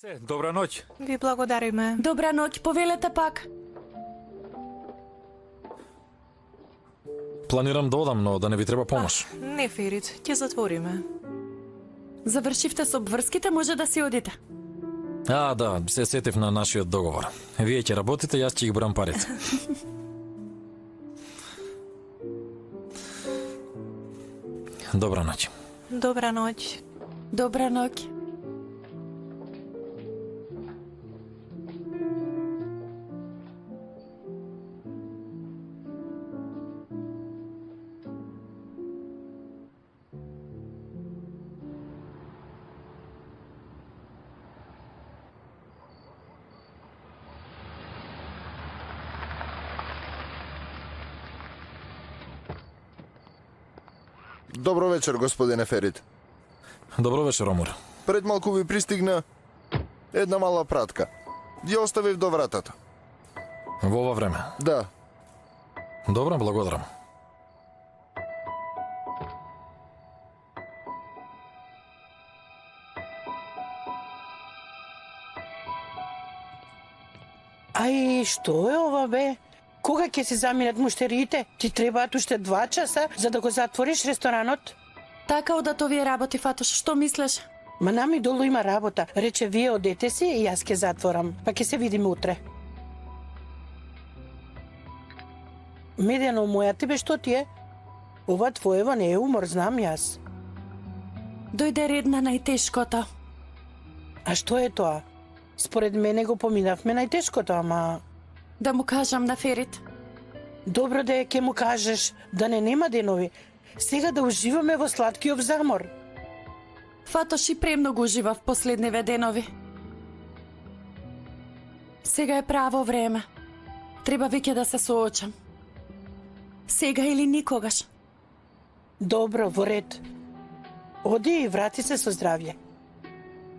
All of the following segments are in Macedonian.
Добра ноќ. Ви благодариме. Добра ноќ, повелете пак. Планирам да одам, но да не ви треба помош. Не, Ферит, ќе затвориме. Завршивте со обврските, може да си одите. Да, се сетив на нашиот договор. Вие ќе работите, јас ќе ги брам парите. Добра ноќ. Добра ноќ. Добра ноќ. Добро вечер, господине Ферит. Добро вечер, Омур. Пред малку ви пристигна една мала пратка. Ја оставив до вратата. Во ова време. Да. Добро, благодарам. Ај, што е ова, бе? Кога ќе се заминат муштериите? Ти требаат уште 2 часа за да го затвориш ресторанот? Така одат овие работи, Фатош, што мислеш? Ма нами долу има работа. Рече, вие одете си и јас ќе затворам. Па ќе се видиме утре. Медено, моја тебе што ти е? Ова твоево не е умор, знам јас. Дојде ред на најтешкото. А што е тоа? Според мене го поминавме најтешкото, ама... Да му кажам на Ферит. Добро да ќе му кажеш, да не нема денови. Сега да уживаме во сладкиот замор. Фатош и премногу ужива в последниве денови. Сега е право време. Треба веќе да се соочам. Сега или никогаш. Добро, во ред. Оди и врати се со здравје.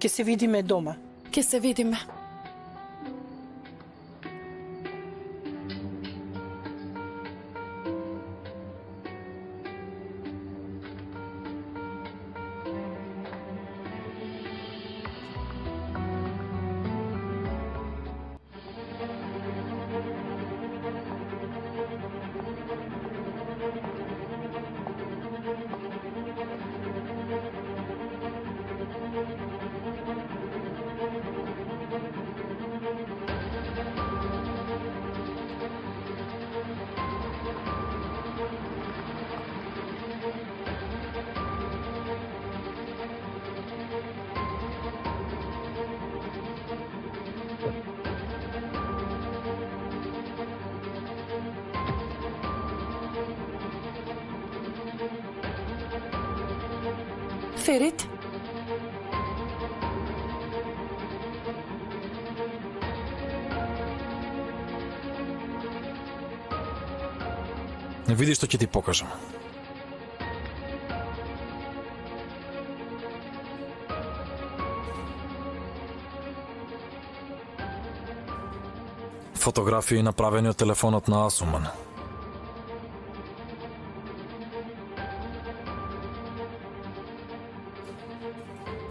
Ке се видиме дома. Ке се видиме. Ферит? Види што ќе ти покажам. Фотографии направени од телефонот на Асуман.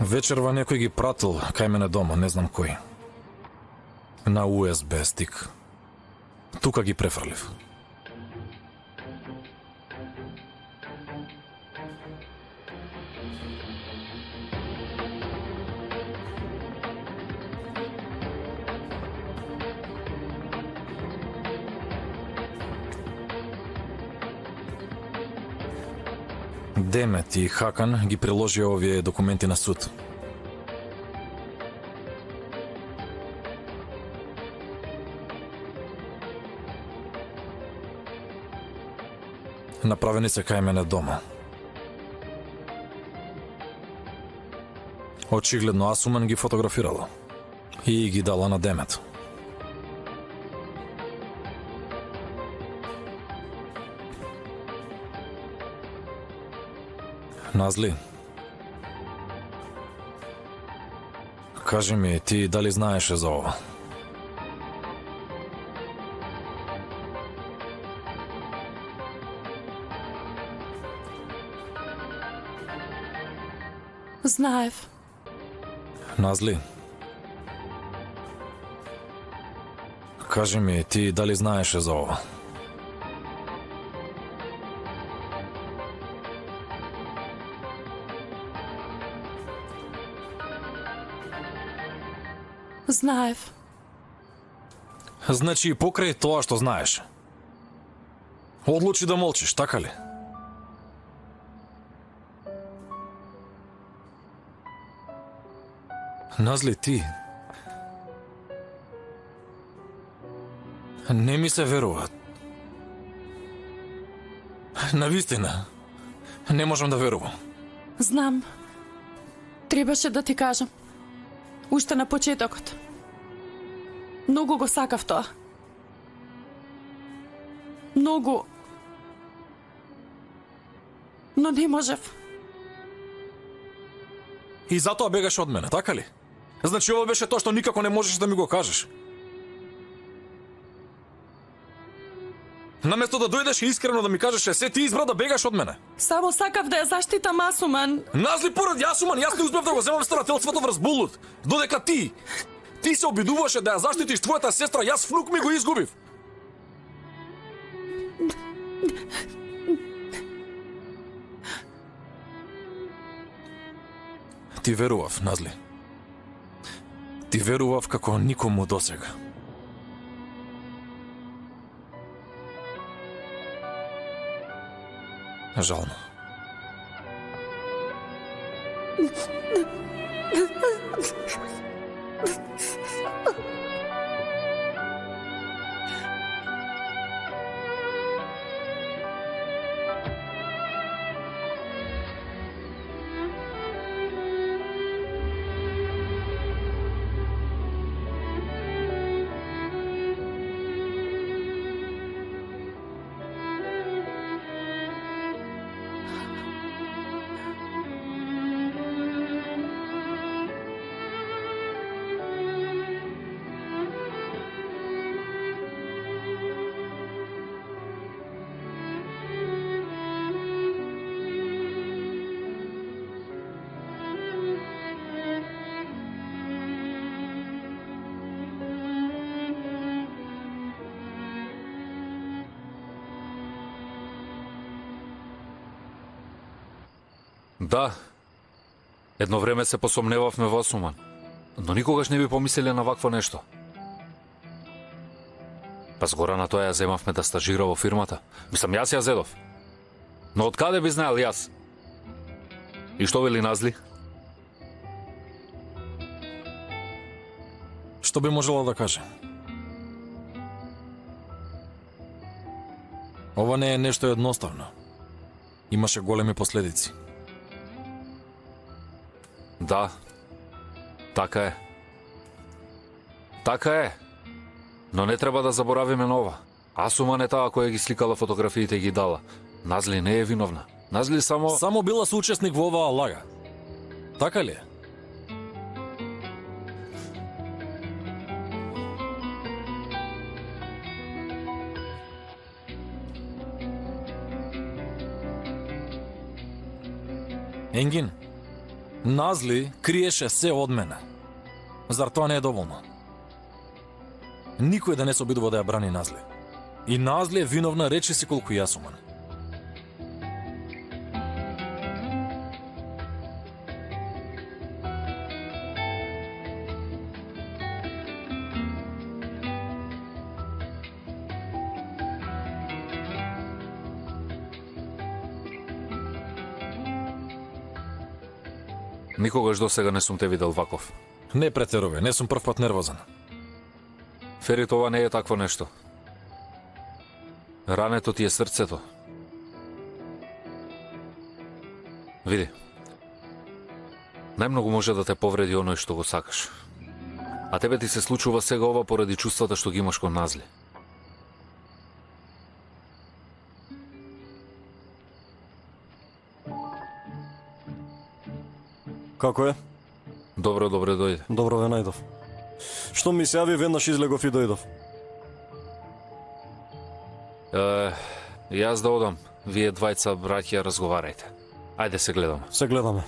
Вечерва некој ги пратил кај мене дома, не знам кој. На USB стик. Тука ги префрлив. Демет и Хакан ги приложија овие документи на суд. Направени се кај мене дома. Очигледно Асуман ги фотографирала и ги дала на Демет. Назли, кажи ми, ти дали знаеше за ова? Знаев. Назли, Кажи ми, ти дали знаеше за ова? Знаев. Значи и покрај тоа што знаеш, одлучи да молчиш, така ли? Назли, ти не ми се верува. Навистина, не можам да верувам. Знам. Требаше да ти кажам. Уште на почетокот. Многу го сакав тоа. Многу. Но не можев. И затоа бегаш од мене, така ли? Значи ова беше тоа што никако не можеш да ми го кажеш. Наместо да дојдеш и искрено да ми кажеш, се ти избра да бегаш од мене. Само сакав да ја заштитам Асуман. Назли, поради Асуман, јас не успев да го земам старателството врз Булут. Додека ти се обидуваше да ја заштитиш твојата сестра, јас внук ми го изгубив. Ти верував, Назли. Ти верував како никому досега. Жално. Да, едно време се посомневавме во Асуман, но никогаш не би помислиле на вакво нешто. Па згора на тоа ја земавме да стажира во фирмата. Мислам, јас ја зедов. Но од каде би знаел јас? И што вели Назли? Што би можела да каже? Ова не е нешто едноставно. Имаше големи последици. Да, така е. Така е. Но не треба да заборавиме на ова. Асуман е таа која ги сликала фотографиите и ги дала. Назли не е виновна. Назли само Била соучесник во оваа лага. Така ли е? Енгин, Назли криеше се од мене. Зар тоа не е доволно? Никој да не се обидува да ја брани Назли. И Назли е виновна, речи си колку и Асуман. Никогаш досега не сум те видел ваков. Не претеруве, не сум прв пат нервозен. Ферит, ова не е такво нешто. Рането ти е срцето. Види, најмногу може да те повреди оној што го сакаш. А тебе ти се случува сега ова поради чувствата што ги имаш кон Назли. Како е? Добро дојде. Добро ве најдов. Што ми се јави, веднаш излегов и дојдов. Јас да одам. Вие двајца браќа разговарајте. Ајде се гледаме. Се гледаме.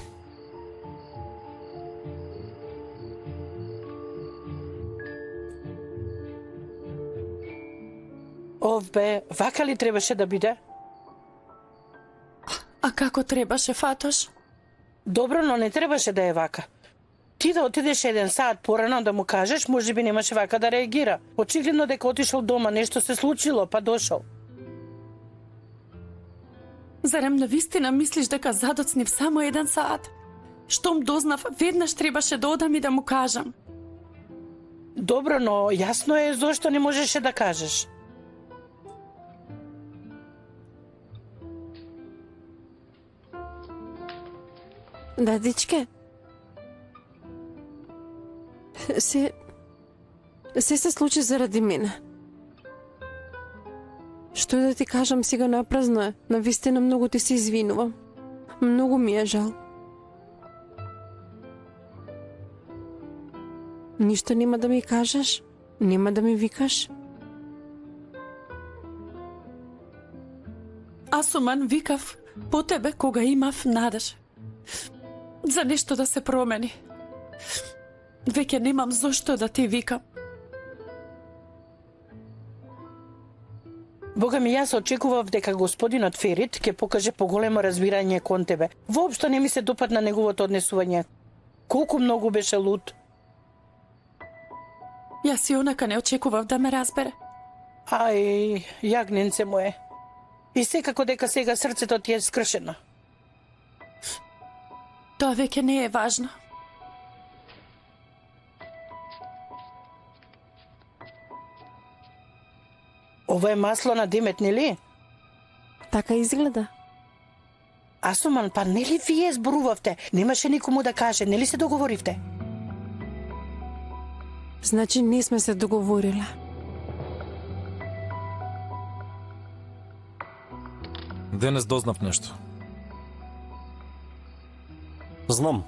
Овбе, вака ли требаше да биде? А како требаше, Фатош? Добро, но не требаше да е вака. Ти да отидеш 1 сат порано да му кажеш, може би немаше вака да реагира. Очигледно дека отишол дома, нешто се случило, па дошол. Зарем навистина мислиш дека задоцнив само 1 сат? Штом дознав, веднаш требаше да одам и да му кажам. Добро, но јасно е зошто не можеше да кажеш. Дадичке, се случи заради мене. Што да ти кажам сега напразно е. Навистина многу ти се извинувам. Многу ми е жал. Ништо нема да ми кажеш? Нема да ми викаш? Асуман, викав по тебе кога имав надеж. За нешто да се промени. Веќе немам зошто да ти викам. Бога ми, јас очекував дека господинот Ферит ќе покаже поголемо разбирање кон тебе. Воопшто не ми се допадна неговото однесување. Колку многу беше луд. Јас и онака не очекував да ме разбере. Ај, јагненце моje. И секако дека сега срцето ти е скршено. Тоа веќе не е важно. Ова е масло на Демет, нели? Така изгледа. Асуман, па нели вие зборувавте? Немаше никому да каже, нели се договоривте? Значи не сме се договориле. Денес дознав нешто. Знам.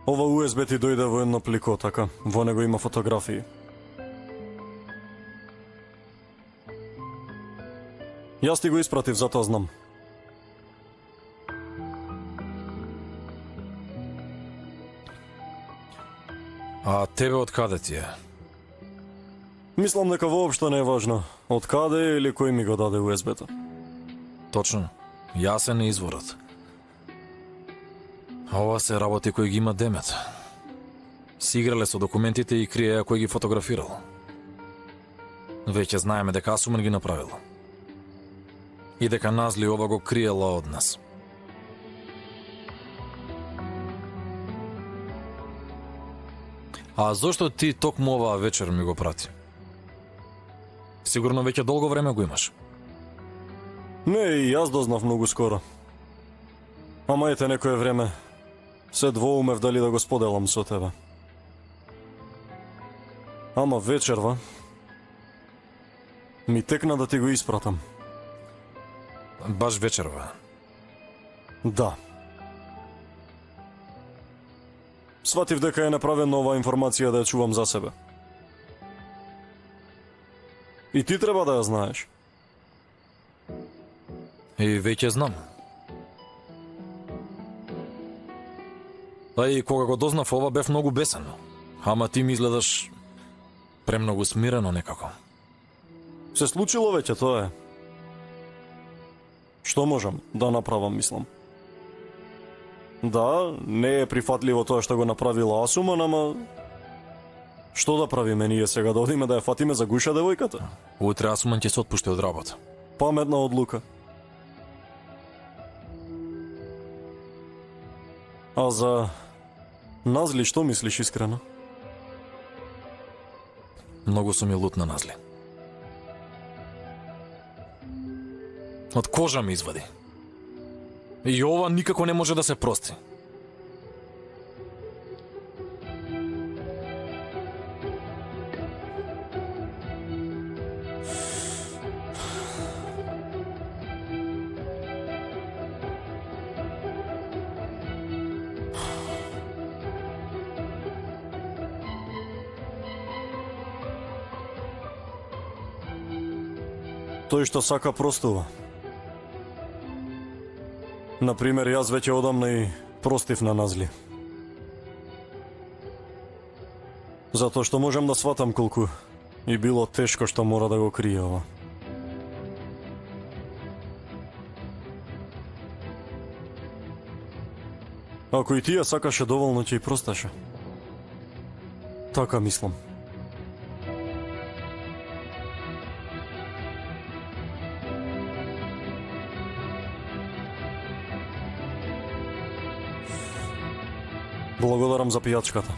Ова USB ти дојде во едно плико, така. Во него има фотографии. Јас ти го испратив, затоа знам. А тебе од каде ти е? Мислам дека воопшто не е важно од каде или кој ми го даде USB-то. Точно. Јасен е изворот. А ова се работи кои ги има Демет. Си играле со документите и криеја кој ги фотографирал. Веќе знаеме дека Асуман ги направил. И дека Назли ова го криела од нас. А зошто ти токму оваа вечер ми го прати? Сигурно веќе долго време го имаш. Не, и јас дознав многу скоро. Ама ете некое време се двоумев дали да го споделам со тебе. Ама вечерва ми текна да ти го испратам. Баш вечерва. Да. Сватив дека е направено оваа информација да ја чувам за себе. И ти треба да ја знаеш. И веќе знам. А и кога го дознав ова бев многу бесен. Ама ти ми изгледаш премногу смирено некако. Се случило веќе, тоа е. Што можам да направам, мислам. Да, не е прифатливо тоа што го направила Асуман, ама што да правиме ние сега, да одиме да ја фатиме за гуша девојката? Утре Асуман ќе се отпушти од работа. Паметна одлука. А за Назли што мислиш искрено? Многу сум и лут на Назли. Од кожа ми извади. И ова никако не може да се прости. Тој што сака простува. Например, јас веќе одамна и простив на Назли. Затоа што можам да сватам колку И било тешко што мора да го крие ова. Ако и тие сакаше доволно, ќе и просташе. Така мислам. Благодарам за пијачката.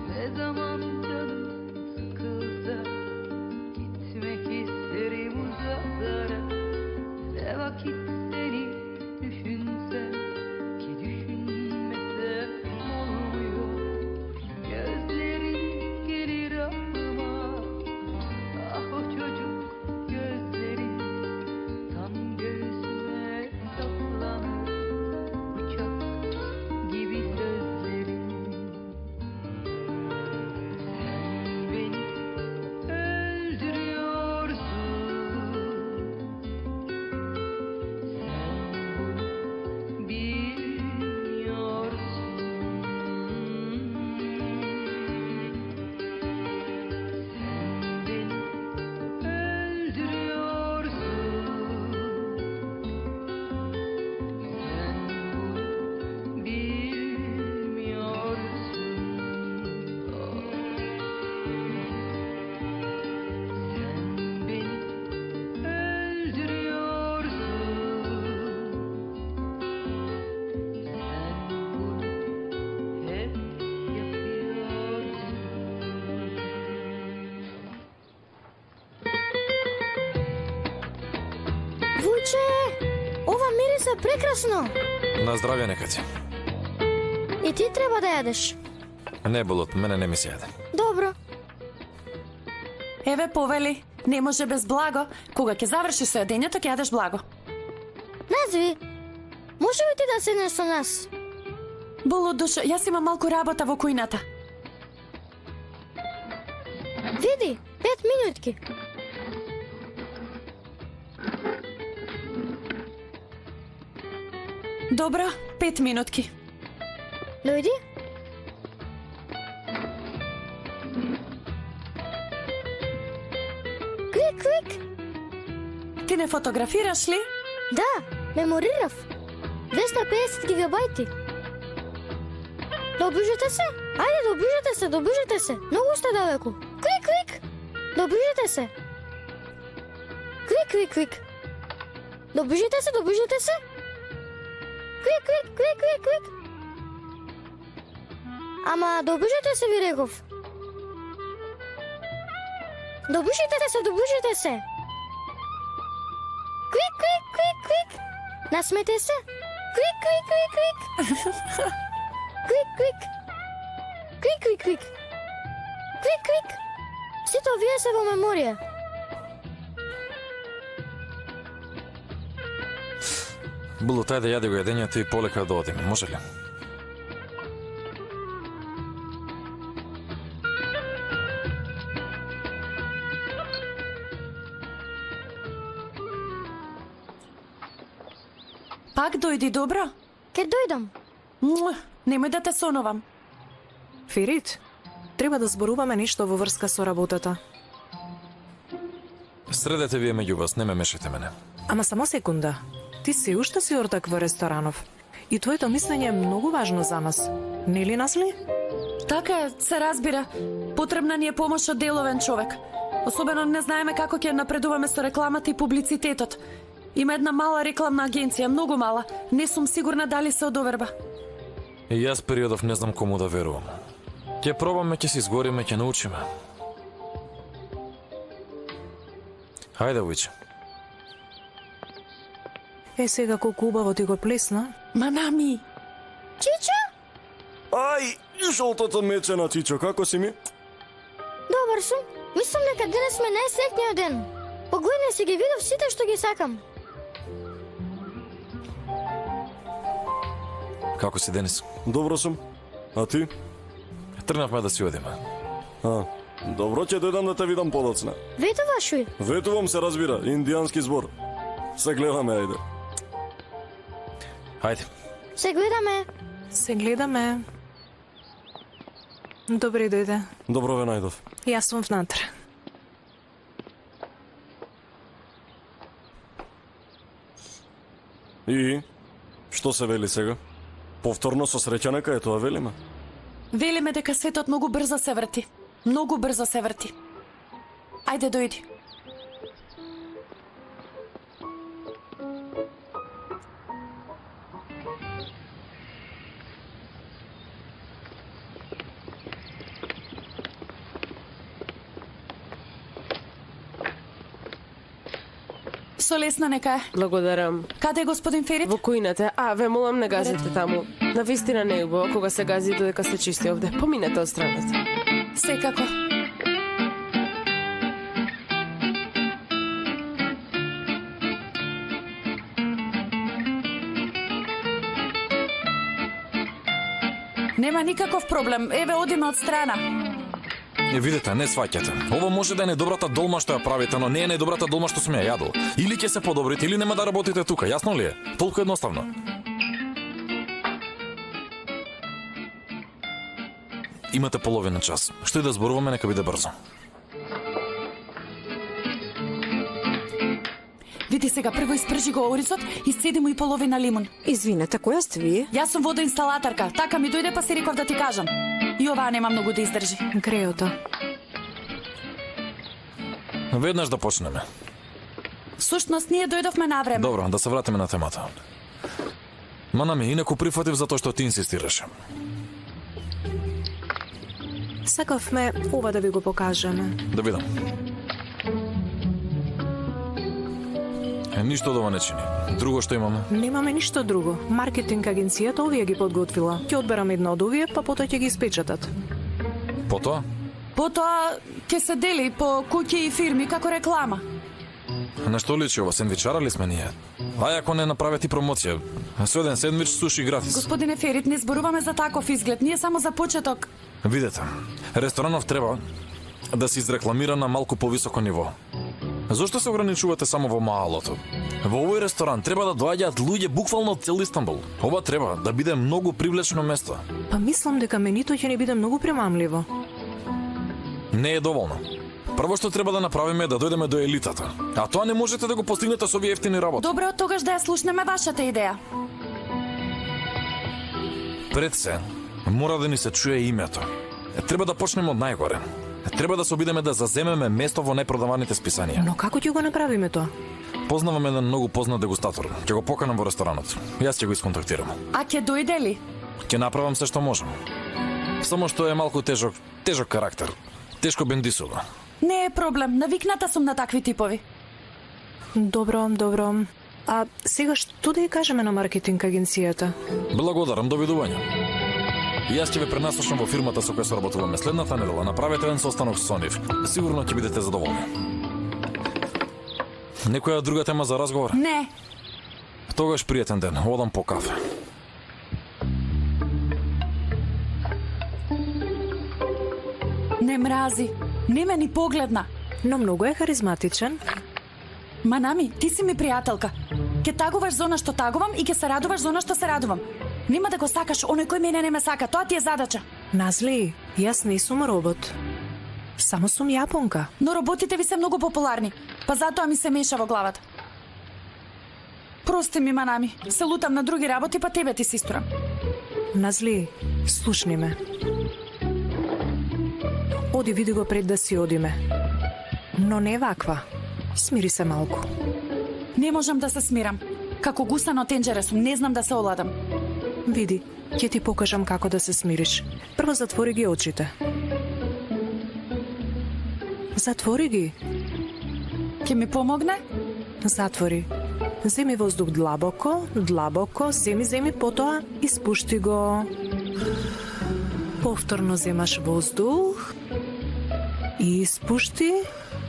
Ne zaman canım sıkılsa gitmek isterim uzaklara. Ne vakit seni düşünsem ki düşünmesem olmuyor. Gözlerin gelir aklıma, ah o çocuk gözlerin tam göğsüme saplanır. Uçak gibi sözlerin. Sen beni öldürüyorsun. Sen bunu bilmiyorsun. Sen beni öldürüyorsun. Sen bunu bilmiyorsun. Sen beni öldürüyorsun. Sen bunu hep yapıyorsun. Вуче, ова мириса прекрасно. На здравје нека ти. И ти треба да јадеш. Не болот, мене не ми се јаде. Добро. Еве повели, не може без благо. Кога ќе заврши со јадењето, ќе јадеш благо. Назви, може ли ти да седнеш со нас? Болу душа, јас имам малку работа во кујната. Види, 5 минутки. Добро, 5 минутки. Дојди. Клик, клик. Ти не фотографираш ли? Да, меморирав. 250 гигабајти. Доближете се. Ајде, доближете се, доближете се. Многу сте далеку. Клик, клик. Доближете се. Клик, клик, клик. Доближете се, доближете се. Клик, клик, клик, клик, клик. Ама доближете се, ви реков. Доближете се, доближете се. Клик, клик, клик, клик. Насмете се. Клик, клик, клик, клик. Клик, клик. Клик, клик, клик. Клик, клик. Сите овие се во меморија. Булот, ајде јади го јадењето и полека да одиме, може ли? Пак дојди, добро? Ке дојдам. Немој да те сонувам. Фирит, треба да зборуваме нешто во врска со работата. Средете вие меѓу вас, не ме мешате мене. Ама само секунда. Ти се уште си ортак во ресторанов. И твоето мислење е многу важно за нас. Нели Насли? Така е, се разбира. Потребна ни е помош од деловен човек. Особено не знаеме како ќе напредуваме со рекламата и публицитетот. Има една мала рекламна агенција, многу мала. Не сум сигурна дали се одоверба. И јас периодов не знам кому да верувам. Ќе пробаме, ќе се изгориме, ќе научиме. Хајде, Уиче. Е, сега колку убаво ти го плесна. Манами! Чича? Ај, жолтото мече на Чичо, како си ми? Добар сум. Мислам дека денес ме најсреќниот ден. Погледни си ги видов сите што ги сакам. Како си, Денис? Добро сум. А ти? Тргнавме да си одиме. Добро, ќе дојдам да те видам подоцна. Ветуваш ли? Ветувам се разбира, индијански збор. Се гледаме, ајде. Хајде. Се гледаме. Се гледаме. Добре дојде. Добро ве најдов. Јас сум внатре. И? Што се вели сега? Повторно со среќа нека е тоа велиме. Велиме дека светот многу брзо се врти. Многу брзо се врти. Ајде, дојди. Со лесна нека е. Благодарам. Каде е господин Ферит? Во кујната. Ве молам не газите таму. Навистина не е убаво кога се гази додека сте чисти овде. Поминете од страната. Секако. Нема никаков проблем. Еве, одиме од страна. Видите, не сваќате. Ова може да е недобрата долма што ја правите, но не е недобрата долма што сме ја јадол. Или ќе се подобрите, или нема да работите тука. Јасно ли е? Толку едноставно. Имате половина час. Што и да зборуваме, нека биде брзо. Види сега, прво испржи го оризот и седи му и половина лимун. Извинете, која сте вие? Јас сум водоинсталаторка. Така ми дојде па си реков да ти кажам. И оваа нема многу да издржи. Греото. Веднаш да почнеме. Всушност, ние дојдовме на време. Добро, да се вратиме на темата. Манами, инаку прифатив затоа што ти инсистираше. Сакавме ова да ви го покажеме. Да видам. Ништо од ова не чини. Друго што имаме? Немаме ништо друго. Маркетинг агенцијата овие ги подготвила. Ќе одберам една од овие, па потоа ќе ги испечатат. Потоа? Потоа ќе се дели по куќи и фирми како реклама. На што личи ова? Сендвичара ли сме ние? Ај ако не направи ти промоција. Со еден сендвич суши гратис. Господине Ферит, не зборуваме за таков изглед. Ние само за почеток. Видете, ресторанов треба да се изрекламира на малку повисоко ниво. Зошто се ограничувате само во маалото? Во овој ресторан треба да доаѓаат луѓе буквално од цел Истанбул. Ова треба да биде многу привлечно место. Па мислам дека менито ќе ни биде многу примамливо. Не е доволно. Прво што треба да направиме е да дојдеме до елитата. А тоа не можете да го постигнете со овие ефтини работи. Добре, од тогаш да ја слушнеме вашата идеја. Пред се, мора да ни се чуе името. Треба да почнеме од најгоре. Треба да се обидеме да заземеме место во најпродаваните списанија. Но како ќе го направиме тоа? Познавам еден многу познат дегустатор. Ќе го поканам во ресторанот. Јас ќе го исконтактирам. А ќе дојде ли? Ќе направам се што можам. Само што е малку тежок карактер. Тешко бендисува. Не е проблем, навикната сум на такви типови. Добро, добро. А сега што да ја кажеме на маркетинг агенцијата? Благодарам, довидување. Јас ќе ве пренасочам во фирмата со која соработуваме следната недела. Направете еден состанок со нив. Сигурно ќе бидете задоволни. Некоја друга тема за разговор? Не. Тогаш пријатен ден. Одам по кафе. Не мрази. Не ме ни погледна. Но многу е харизматичен. Манами, ти си ми пријателка. Ке тагуваш за она што тагувам и ке се радуваш за она што се радувам. Нема да го сакаш оној кој мене не ме сака. Тоа ти е задача. Назли, јас не сум робот. Само сум јапонка. Но роботите ви се многу популарни. Па затоа ми се меша во главата. Прости ми, Манами. Се лутам на други работи, па тебе ти се исторам. Назли, слушни ме. Оди види го пред да си одиме. Но не ваква. Смири се малку. Не можам да се смирам. Како гусано тенџере сум, не знам да се оладам. Види, ќе ти покажам како да се смириш. Прво затвори ги очите. Затвори ги. Ќе ми помогне? Затвори. Земи воздух длабоко, длабоко, земи, потоа испушти го. Повторно земаш воздух и испушти.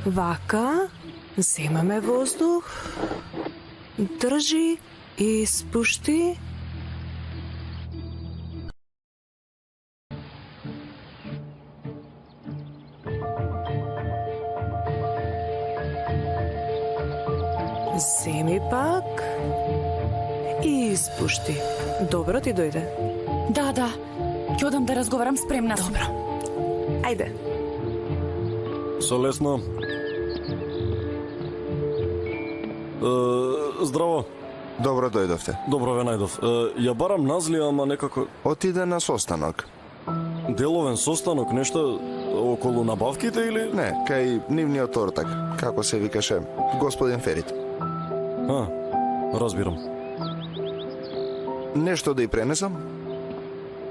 Вака. Земаме воздух. Држи и испушти. Земи пак и испушти. Добро ти дојде. Да, да. Ќе одам да разговарам, спремна сум. Добро. Ајде. Со лесно. Здраво. Добро дојдовте. Добро ве најдов. Ја барам Назли, ама некако... Отиде на состанок. Деловен состанок, нешто околу набавките или... Не, кај нивниот ортак, како се викаше, господин Ферит. Разбирам. Нешто да и пренесам?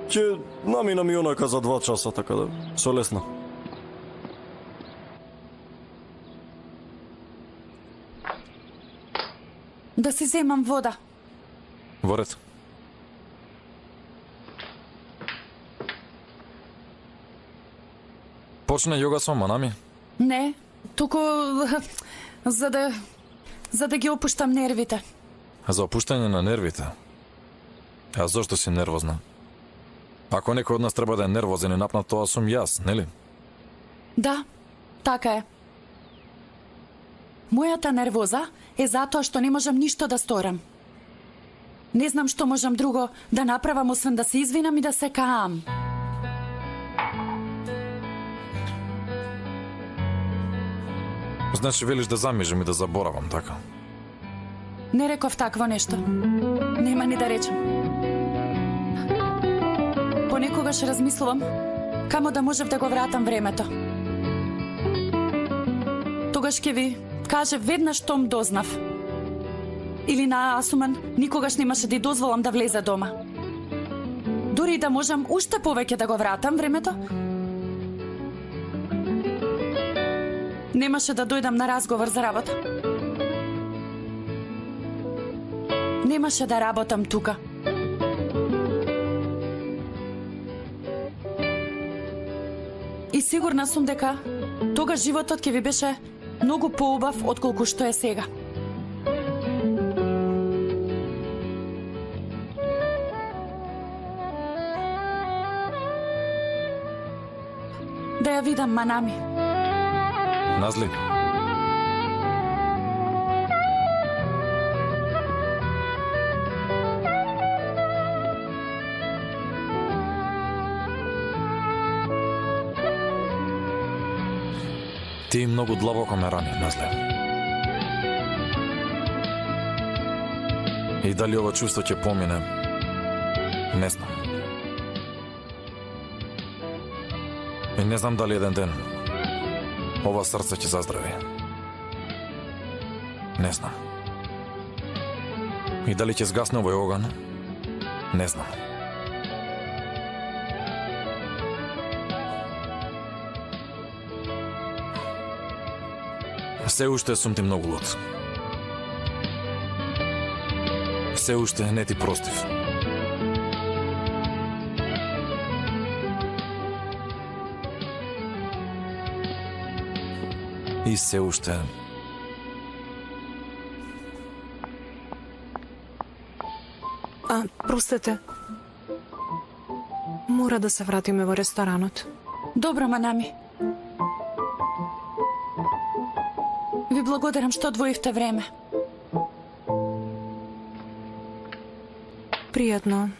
Ќе наминам и онака за 2 часа, така да, со лесно. Да си земам вода. Во ред. Почна јога со Манами? Не, туку за да ги опуштам нервите. За опуштање на нервите? А зошто си нервозна? Ако некој од нас треба да е нервозен и напнат, тоа сум јас, нели? Да, така е. Мојата нервоза е затоа што не можам ништо да сторам. Не знам што можам друго да направам освен да се извинам и да се каам. Значи велиш да замижам и да заборавам, така? Не реков такво нешто. Нема ни да речем. Понекогаш размислувам камо да можев да го вратам времето. Тогаш ќе ви кажев веднаш штом дознав. Или на Асуман никогаш немаше да ја дозволам да влезе дома. Дури и да можам уште повеќе да го вратам времето, немаше да дојдам на разговор за работа. Немаше да работам тука. И сигурна сум дека тога животот ќе ви беше многу поубав отколку што е сега. Да ја видам Манами. Назли? Ти многу длабоко ме рани, Назли. И дали ова чувство ќе помине, не знам. И не знам дали еден ден ова срце ќе заздрави. Не знам. И дали ќе згасне овој оган? Не знам. Се уште сум ти многу луд. Се уште не ти простив. И се уште... Простете. Мора да се вратиме во ресторанот. Добро, Манами. Ви благодарам што одвоивте време. Пријатно.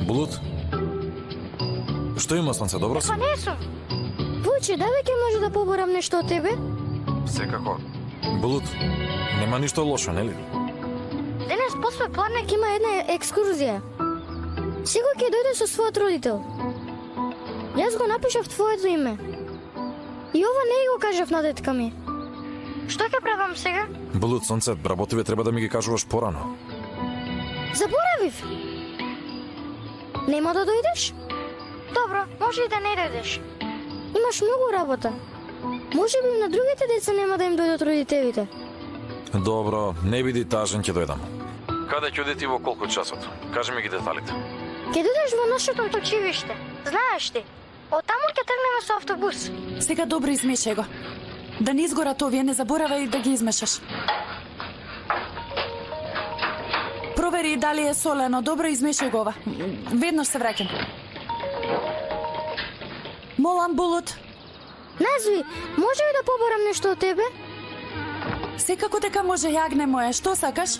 Булут? Што има, сонце, добро си? Па не сум. Вујче, дали ќе може да поборам нешто од тебе? Секако. Булут, нема ништо лошо, нели? Денес после пладнек има една екскурзија. Сигур ќе дојде со својот родител. Јас го напишав твоето име. И ова не го кажав на детка ми. Што ќе правам сега? Булут, сонце, работиве треба да ми ги кажуваш порано. Заборавив. Нема да дојдеш? Добро, може и да не дојдеш. Имаш многу работа. Може би на другите деца нема да им дојдат родителите. Добро, не биди тажен, ќе дојдам. Каде ќе одите и во колку часот? Кажи ми ги деталите. Ќе дојдеш во нашето училиште. Знаеш ти, оттаму ќе тргнеме со автобус. Сега добро измешај го. Да не изгорат овие, не заборавај да ги измешаш. Провери дали е солено, добро измешај го ова. Веднаш се враќам. Молам, Булут. Назви, може ли да поборам нешто од тебе? Секако дека може, јагне моje. Што сакаш?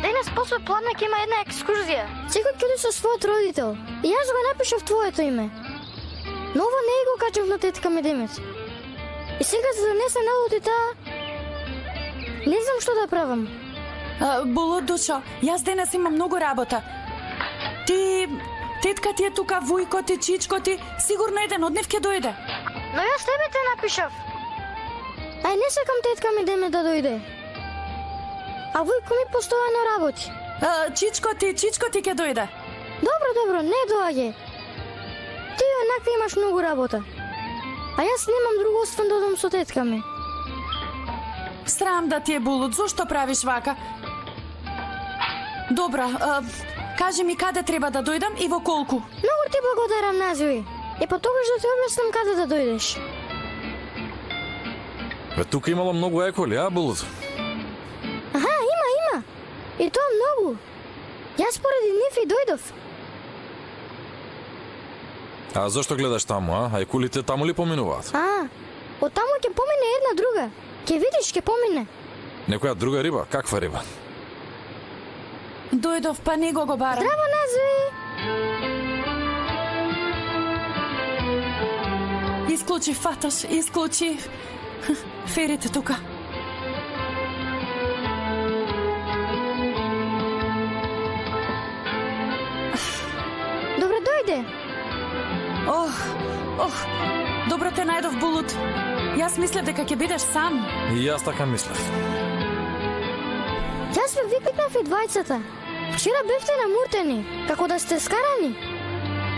Денес после пладнек има една екскурзија. Секој ќе оди со својот родител. И јас го напишав твоето име. Но ова не го кажав на тетка ми Демет. И сега за да не се налути таа... Не знам што да правам. Булут, душо, јас денес имам многу работа. Тетка ти е тука, вујко ти, чичко ти, сигурно еден од нив ќе дојде. Но јас тебе те напишав. Ај, не сакам тетка ми Демет да дојде. А вујко ми постојано работи. Чичко ти ќе дојде. Добро, не доаѓај. Ти однакви имаш многу работа. А јас немам друго освен да одам со тетка ми. Срам да ти е, Булут, зошто правиш вака? Добра, кажи ми каде треба да дојдам и во колку. Многу ти благодарам, Назви. И па тогаш да ти објаснам каде да дојдеш. Бе, тука имало многу еколи, а, Булут? Аха, има. И тоа многу. Јас поради нив и дојдов. А зошто гледаш таму, а? Екулите таму ли поминуваат? Од таму ќе помине една друга. Ќе видиш, ќе помине. Некоја друга риба? Каква риба? Дојдов, па него го барам. Здраво, Назви! Исклучи, фаташ, исклучи. Ферите тука. Добро дојде. Добро те најдов, Булут. Јас мислев дека ќе бидеш сам. И јас така мислев. Јас ве викнав и двајцата. Вчера бевте намуртени, како да сте скарани.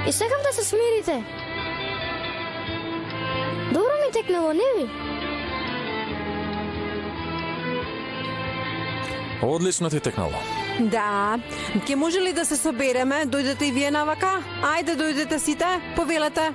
И сакав да се смирите. Добро ми текнало, не ви? Одлично ти текнало. Да, ќе може ли да се собереме? Дојдете и вие навака? Ајде, дојдете сите, повелете.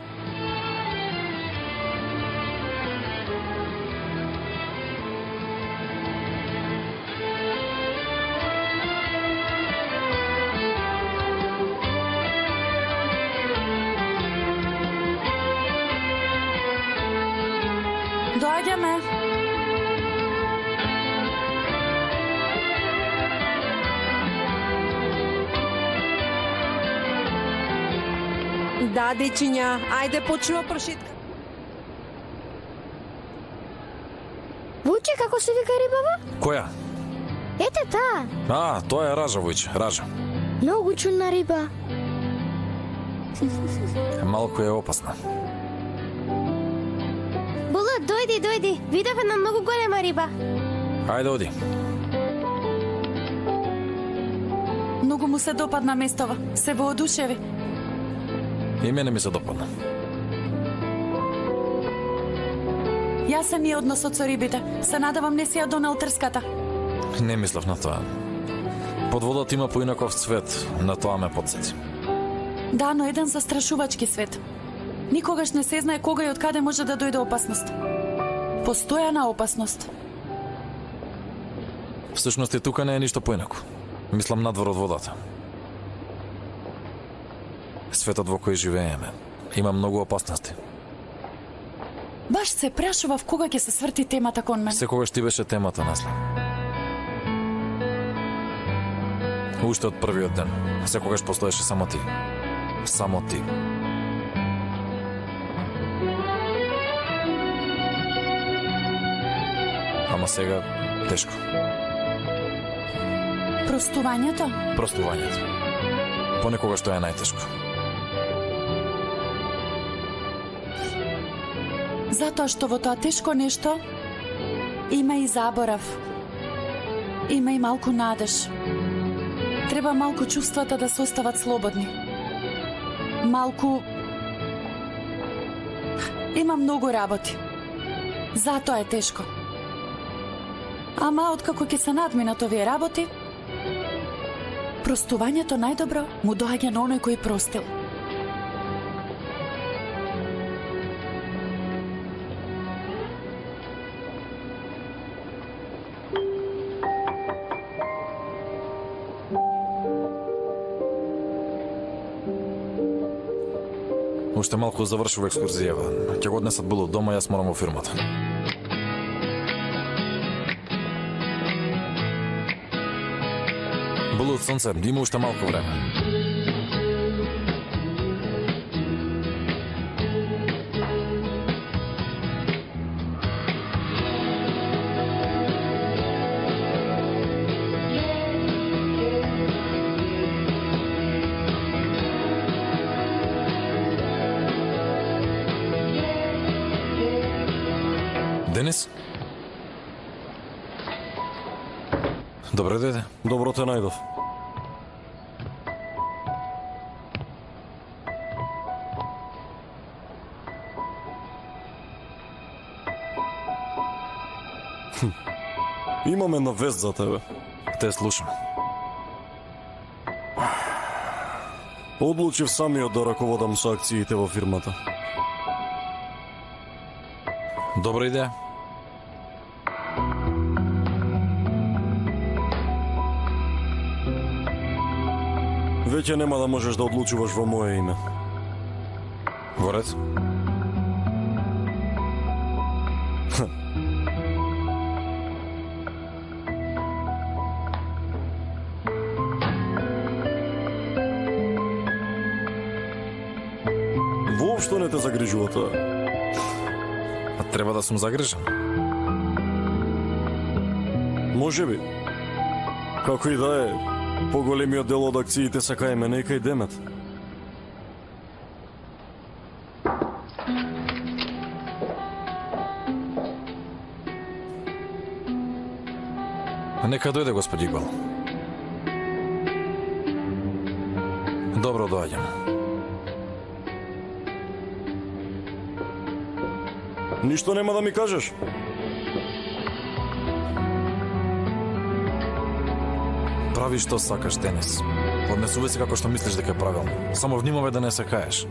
Доаѓаме. Да, дечиња, ајде почнува прошетка. Вујче, како се вика рибава? Која? Ете таа. Тоа е ража, Вујче, ража. Многу чудна риба. Малку е опасна. Булут, дојди. Видов една многу голема риба. Ајде, оди. Многу му се допадна местова. Се воодушеви. И мене ми се допадна. Јас се ми односот со рибите. Се надевам не си ја донел трската. Не мислев на тоа. Под водата има поинаков цвет, на тоа ме подсети. Да, но еден застрашувачки свет. Никогаш не се знае кога и од каде може да дојде опасност. Постојана опасност. Всушност и тука не е ништо поинако. Мислам надвор од водата. Светот во кој живееме има многу опасности. Баш се прашував кога ќе се сврти темата кон мен. Секогаш ти беше темата, Насле. Уште од првиот ден. Секогаш постоеше само ти. Само ти. Ама сега тешко. Простувањето? Простувањето. Понекогаш тоа е најтешко. Затоа што во тоа тешко нешто има и заборав. Има и малку надеж. Треба малку чувствата да се остават слободни. Малку... Има многу работи. Затоа е тешко. Ама откако ќе се надминат овие работи, простувањето најдобро му доаѓа на оној кој простил. Уште малку завршува екскурзијава. Ќе го однесат Булу дома, јас морам во фирмата. Булу од сонце, има уште малку време. Денис? Добре дојде. Добро те најдов. Имам една вест за тебе. Те слушам. Одлучив самиот да раководам со акциите во фирмата. Добра идеја. Веќе нема да можеш да одлучуваш во моje име. Во ред. Воопшто не те загрижува тоа. А треба да сум загрижен. Може би. Како и да е, поголемиот дел од акциите се кај мене и кај Демет. Нека дојде господ Игбал. Добро доаѓам. Ништо нема да ми кажеш? Прави што сакаш, Денис. Однесувај се како што мислиш дека е правилно. Само внимавај да не се каеш.